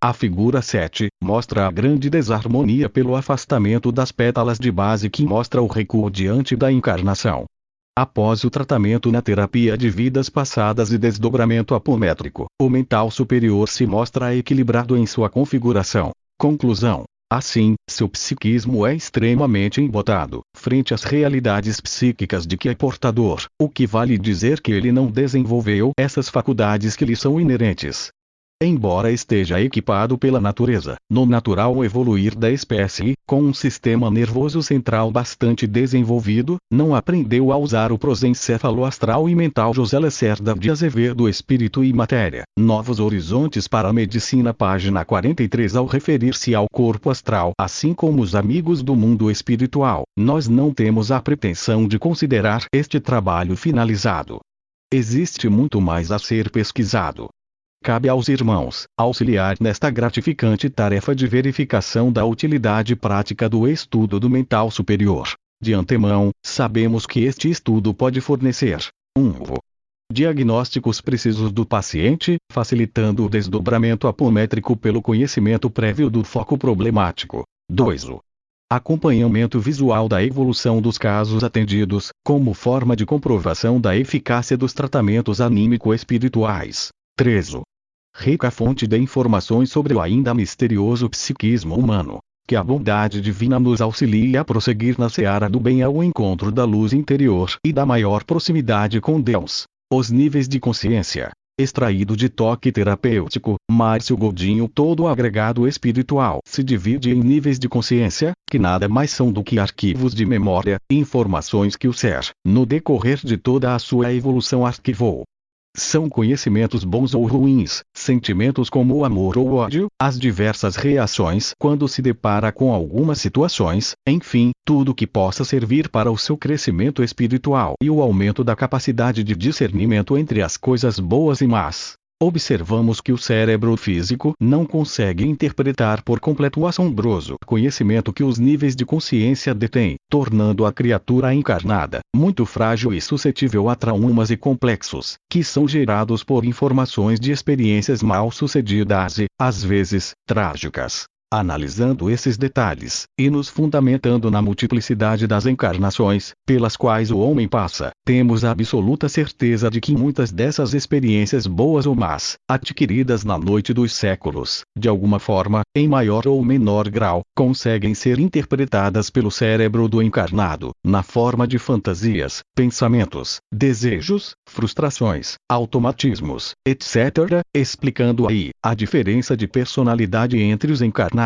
A figura 7 mostra a grande desarmonia pelo afastamento das pétalas de base que mostra o recuo diante da encarnação. Após o tratamento na terapia de vidas passadas e desdobramento apométrico, o mental superior se mostra equilibrado em sua configuração. Conclusão. Assim, seu psiquismo é extremamente embotado, frente às realidades psíquicas de que é portador, o que vale dizer que ele não desenvolveu essas faculdades que lhe são inerentes. Embora esteja equipado pela natureza, no natural evoluir da espécie, com um sistema nervoso central bastante desenvolvido, não aprendeu a usar o prosencéfalo astral e mental. José Lacerda de Azevedo. Espírito e Matéria, Novos Horizontes para a Medicina, página 43. Ao referir-se ao corpo astral, assim como os amigos do mundo espiritual, nós não temos a pretensão de considerar este trabalho finalizado. Existe muito mais a ser pesquisado. Cabe aos irmãos auxiliar nesta gratificante tarefa de verificação da utilidade prática do estudo do mental superior. De antemão, sabemos que este estudo pode fornecer 1. Diagnósticos precisos do paciente, facilitando o desdobramento apométrico pelo conhecimento prévio do foco problemático. 2. Acompanhamento visual da evolução dos casos atendidos, como forma de comprovação da eficácia dos tratamentos anímico-espirituais. 3. Rica fonte de informações sobre o ainda misterioso psiquismo humano. Que a bondade divina nos auxilie a prosseguir na seara do bem ao encontro da luz interior e da maior proximidade com Deus. Os níveis de consciência. Extraído de Toque Terapêutico, Márcio Godinho. Todo agregado espiritual se divide em níveis de consciência, que nada mais são do que arquivos de memória, informações que o ser, no decorrer de toda a sua evolução, arquivou. São conhecimentos bons ou ruins, sentimentos como o amor ou o ódio, as diversas reações quando se depara com algumas situações, enfim, tudo que possa servir para o seu crescimento espiritual e o aumento da capacidade de discernimento entre as coisas boas e más. Observamos que o cérebro físico não consegue interpretar por completo o assombroso conhecimento que os níveis de consciência detêm, tornando a criatura encarnada muito frágil e suscetível a traumas e complexos, que são gerados por informações de experiências mal sucedidas e, às vezes, trágicas. Analisando esses detalhes, e nos fundamentando na multiplicidade das encarnações, pelas quais o homem passa, temos a absoluta certeza de que muitas dessas experiências boas ou más, adquiridas na noite dos séculos, de alguma forma, em maior ou menor grau, conseguem ser interpretadas pelo cérebro do encarnado, na forma de fantasias, pensamentos, desejos, frustrações, automatismos, etc., explicando aí a diferença de personalidade entre os encarnados.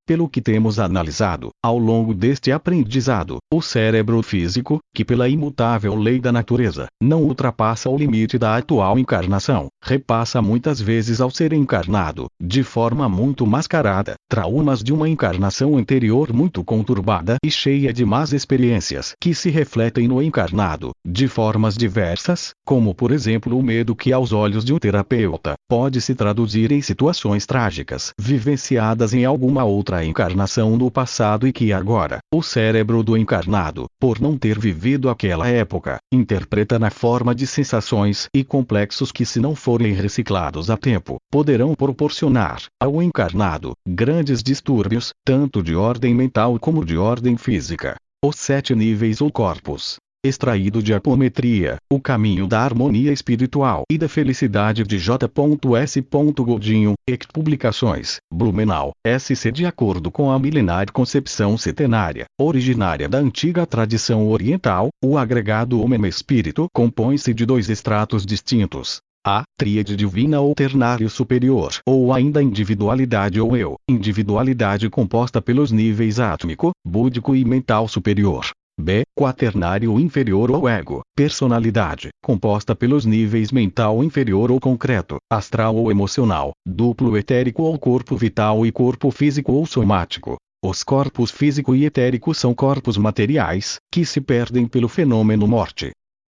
Pelo que temos analisado, ao longo deste aprendizado, o cérebro físico, que pela imutável lei da natureza, não ultrapassa o limite da atual encarnação, repassa muitas vezes ao ser encarnado, de forma muito mascarada, traumas de uma encarnação anterior muito conturbada e cheia de más experiências que se refletem no encarnado, de formas diversas, como por exemplo o medo que aos olhos de um terapeuta, pode se traduzir em situações trágicas vivenciadas em alguma outra encarnação no passado e que agora, o cérebro do encarnado, por não ter vivido aquela época, interpreta na forma de sensações e complexos que, se não forem reciclados a tempo, poderão proporcionar ao encarnado grandes distúrbios, tanto de ordem mental como de ordem física. Os 7 níveis ou corpos. Extraído de Apometria, o caminho da harmonia espiritual e da felicidade de J.S. Godinho, EC Publicações, Blumenau, SC. De acordo com a milenar concepção setenária, originária da antiga tradição oriental, o agregado homem-espírito compõe-se de 2 estratos distintos. A tríade divina ou ternário superior, ou ainda individualidade ou eu, individualidade composta pelos níveis átmico, búdico e mental superior. B. Quaternário inferior ou ego, personalidade, composta pelos níveis mental inferior ou concreto, astral ou emocional, duplo etérico ou corpo vital e corpo físico ou somático. Os corpos físico e etérico são corpos materiais, que se perdem pelo fenômeno morte.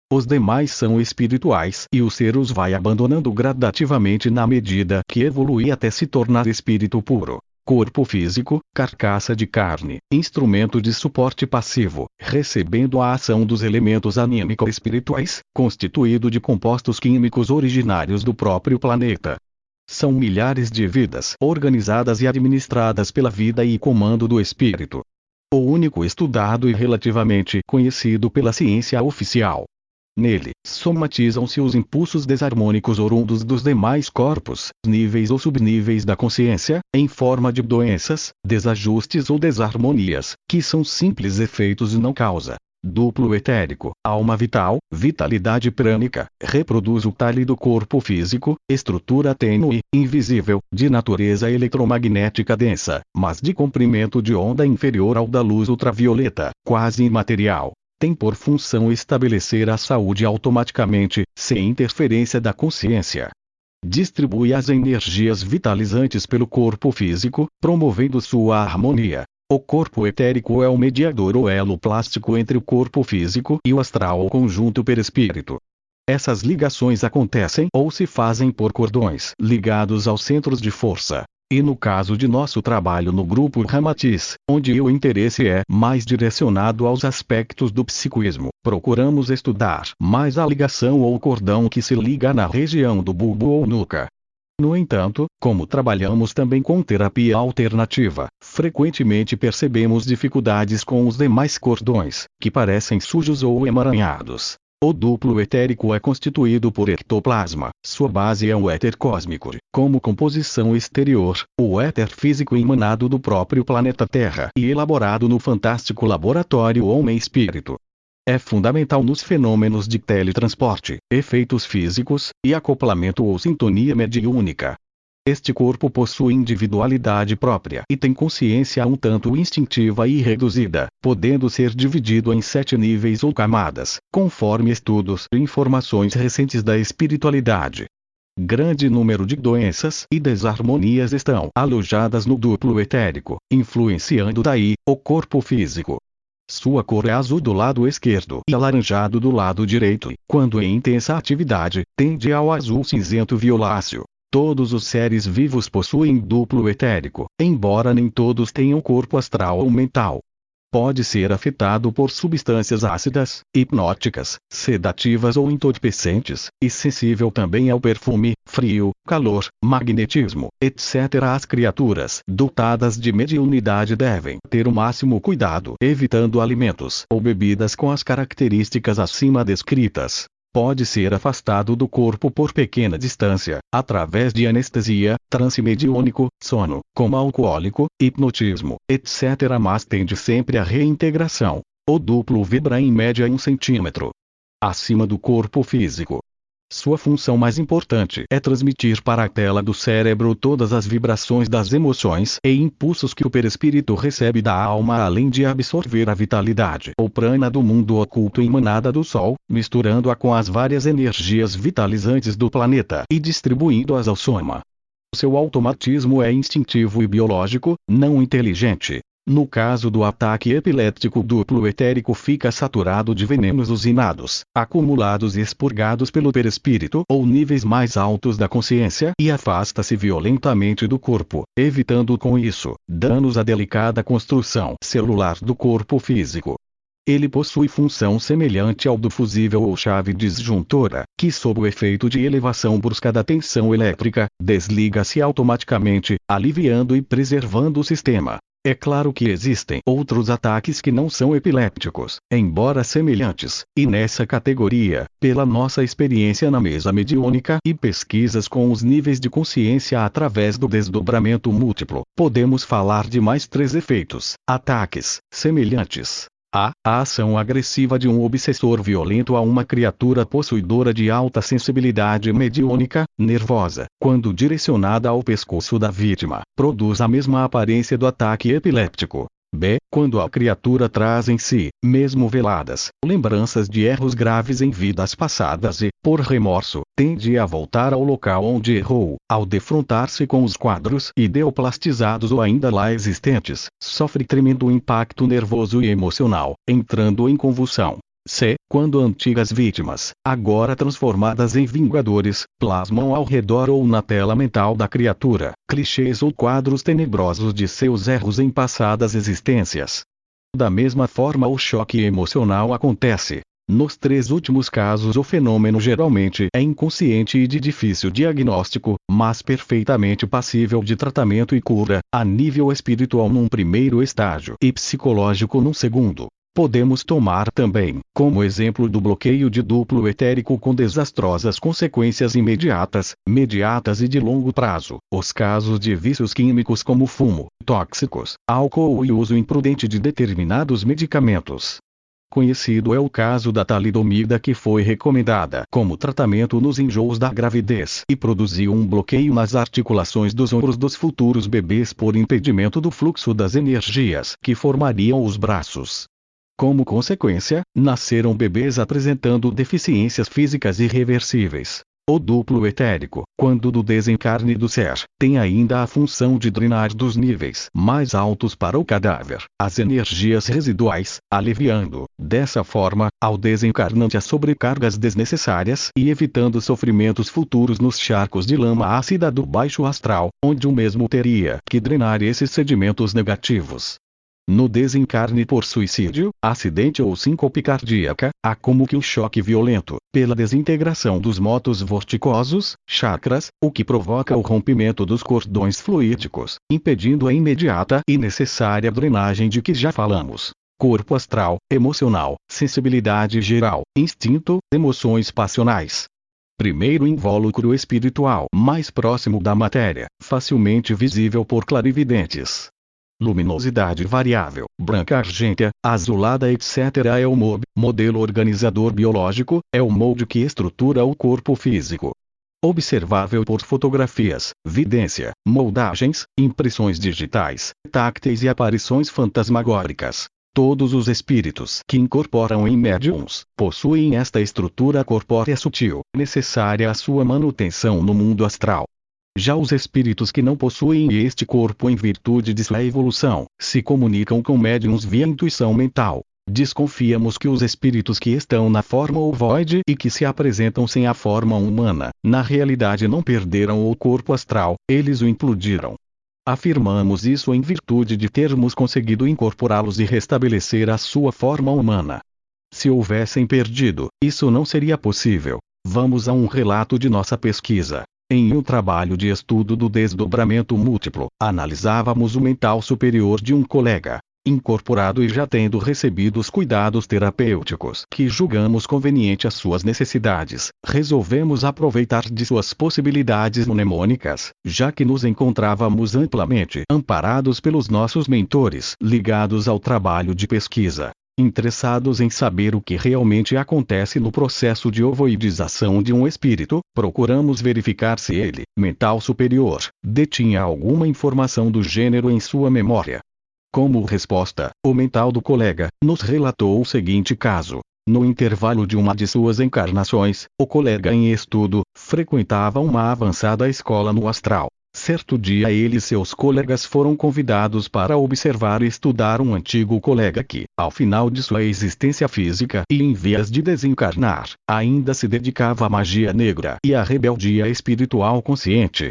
Os demais são espirituais e o ser os vai abandonando gradativamente na medida que evolui até se tornar espírito puro. Corpo físico, carcaça de carne, instrumento de suporte passivo, recebendo a ação dos elementos anímico-espirituais, constituído de compostos químicos originários do próprio planeta. São milhares de vidas organizadas e administradas pela vida e comando do espírito. O único estudado e relativamente conhecido pela ciência oficial. Nele, somatizam-se os impulsos desarmônicos orundos dos demais corpos, níveis ou subníveis da consciência, em forma de doenças, desajustes ou desarmonias, que são simples efeitos e não causa. Duplo etérico, alma vital, vitalidade prânica, reproduz o talhe do corpo físico, estrutura tênue, invisível, de natureza eletromagnética densa, mas de comprimento de onda inferior ao da luz ultravioleta, quase imaterial. Tem por função estabelecer a saúde automaticamente, sem interferência da consciência. Distribui as energias vitalizantes pelo corpo físico, promovendo sua harmonia. O corpo etérico é o mediador ou elo plástico entre o corpo físico e o astral ou conjunto perispírito. Essas ligações acontecem ou se fazem por cordões ligados aos centros de força. E no caso de nosso trabalho no grupo Ramatiz, onde o interesse é mais direcionado aos aspectos do psiquismo, procuramos estudar mais a ligação ou cordão que se liga na região do bulbo ou nuca. No entanto, como trabalhamos também com terapia alternativa, frequentemente percebemos dificuldades com os demais cordões, que parecem sujos ou emaranhados. O duplo etérico é constituído por ectoplasma, sua base é o éter cósmico, como composição exterior, o éter físico emanado do próprio planeta Terra e elaborado no fantástico laboratório Homem-Espírito. É fundamental nos fenômenos de teletransporte, efeitos físicos, e acoplamento ou sintonia mediúnica. Este corpo possui individualidade própria e tem consciência um tanto instintiva e reduzida, podendo ser dividido em 7 níveis ou camadas, conforme estudos e informações recentes da espiritualidade. Grande número de doenças e desarmonias estão alojadas no duplo etérico, influenciando daí o corpo físico. Sua cor é azul do lado esquerdo e alaranjado do lado direito e, quando em intensa atividade, tende ao azul cinzento violáceo. Todos os seres vivos possuem duplo etérico, embora nem todos tenham corpo astral ou mental. Pode ser afetado por substâncias ácidas, hipnóticas, sedativas ou entorpecentes, e sensível também ao perfume, frio, calor, magnetismo, etc. As criaturas dotadas de mediunidade devem ter o máximo cuidado, evitando alimentos ou bebidas com as características acima descritas. Pode ser afastado do corpo por pequena distância, através de anestesia, transe mediúnico, sono, coma alcoólico, hipnotismo, etc. Mas tende sempre à reintegração. O duplo vibra em média 1 centímetro acima do corpo físico. Sua função mais importante é transmitir para a tela do cérebro todas as vibrações das emoções e impulsos que o perispírito recebe da alma, além de absorver a vitalidade ou prana do mundo oculto emanada do Sol, misturando-a com as várias energias vitalizantes do planeta e distribuindo-as ao soma. Seu automatismo é instintivo e biológico, não inteligente. No caso do ataque epiléptico, o duplo etérico fica saturado de venenos usinados, acumulados e expurgados pelo perispírito ou níveis mais altos da consciência e afasta-se violentamente do corpo, evitando com isso danos à delicada construção celular do corpo físico. Ele possui função semelhante ao do fusível ou chave disjuntora, que sob o efeito de elevação brusca da tensão elétrica, desliga-se automaticamente, aliviando e preservando o sistema. É claro que existem outros ataques que não são epilépticos, embora semelhantes, e nessa categoria, pela nossa experiência na mesa mediúnica e pesquisas com os níveis de consciência através do desdobramento múltiplo, podemos falar de mais 3 efeitos, ataques, semelhantes. A ação agressiva de um obsessor violento a uma criatura possuidora de alta sensibilidade mediúnica, nervosa, quando direcionada ao pescoço da vítima, produz a mesma aparência do ataque epiléptico. B. Quando a criatura traz em si, mesmo veladas, lembranças de erros graves em vidas passadas e, por remorso, tende a voltar ao local onde errou, ao defrontar-se com os quadros ideoplastizados ou ainda lá existentes, sofre tremendo impacto nervoso e emocional, entrando em convulsão. C. Quando antigas vítimas, agora transformadas em vingadores, plasmam ao redor ou na tela mental da criatura, clichês ou quadros tenebrosos de seus erros em passadas existências. Da mesma forma, o choque emocional acontece Nos 3 últimos casos o fenômeno geralmente é inconsciente e de difícil diagnóstico, mas perfeitamente passível de tratamento e cura, a nível espiritual num primeiro estágio e psicológico num segundo. Podemos tomar também, como exemplo do bloqueio de duplo etérico com desastrosas consequências imediatas e de longo prazo, os casos de vícios químicos como fumo, tóxicos, álcool e uso imprudente de determinados medicamentos. Conhecido é o caso da talidomida, que foi recomendada como tratamento nos enjoos da gravidez e produziu um bloqueio nas articulações dos ombros dos futuros bebês por impedimento do fluxo das energias que formariam os braços. Como consequência, nasceram bebês apresentando deficiências físicas irreversíveis. O duplo etérico, quando do desencarne do ser, tem ainda a função de drenar dos níveis mais altos para o cadáver as energias residuais, aliviando, dessa forma, ao desencarnante as sobrecargas desnecessárias e evitando sofrimentos futuros nos charcos de lama ácida do baixo astral, onde o mesmo teria que drenar esses sedimentos negativos. No desencarne por suicídio, acidente ou síncope cardíaca, há como que um choque violento, pela desintegração dos motos vorticosos, chakras, o que provoca o rompimento dos cordões fluídicos, impedindo a imediata e necessária drenagem de que já falamos. Corpo astral, emocional, sensibilidade geral, instinto, emoções passionais. Primeiro invólucro espiritual, mais próximo da matéria, facilmente visível por clarividentes. Luminosidade variável, branca argêntea, azulada etc. é o modelo organizador biológico, é o molde que estrutura o corpo físico. Observável por fotografias, vidência, moldagens, impressões digitais, tácteis e aparições fantasmagóricas. Todos os espíritos que incorporam em médiums, possuem esta estrutura corpórea sutil, necessária à sua manutenção no mundo astral. Já os espíritos que não possuem este corpo em virtude de sua evolução, se comunicam com médiums via intuição mental. Desconfiamos que os espíritos que estão na forma ovoide e que se apresentam sem a forma humana, na realidade não perderam o corpo astral, eles o implodiram. Afirmamos isso em virtude de termos conseguido incorporá-los e restabelecer a sua forma humana. Se houvessem perdido, isso não seria possível. Vamos a um relato de nossa pesquisa. Em um trabalho de estudo do desdobramento múltiplo, analisávamos o mental superior de um colega, incorporado e já tendo recebido os cuidados terapêuticos que julgamos conveniente às suas necessidades, resolvemos aproveitar de suas possibilidades mnemônicas, já que nos encontrávamos amplamente amparados pelos nossos mentores ligados ao trabalho de pesquisa. Interessados em saber o que realmente acontece no processo de ovoidização de um espírito, procuramos verificar se ele, mental superior, detinha alguma informação do gênero em sua memória. Como resposta, o mental do colega nos relatou o seguinte caso. No intervalo de uma de suas encarnações, o colega em estudo frequentava uma avançada escola no astral. Certo dia ele e seus colegas foram convidados para observar e estudar um antigo colega que, ao final de sua existência física e em vias de desencarnar, ainda se dedicava à magia negra e à rebeldia espiritual consciente.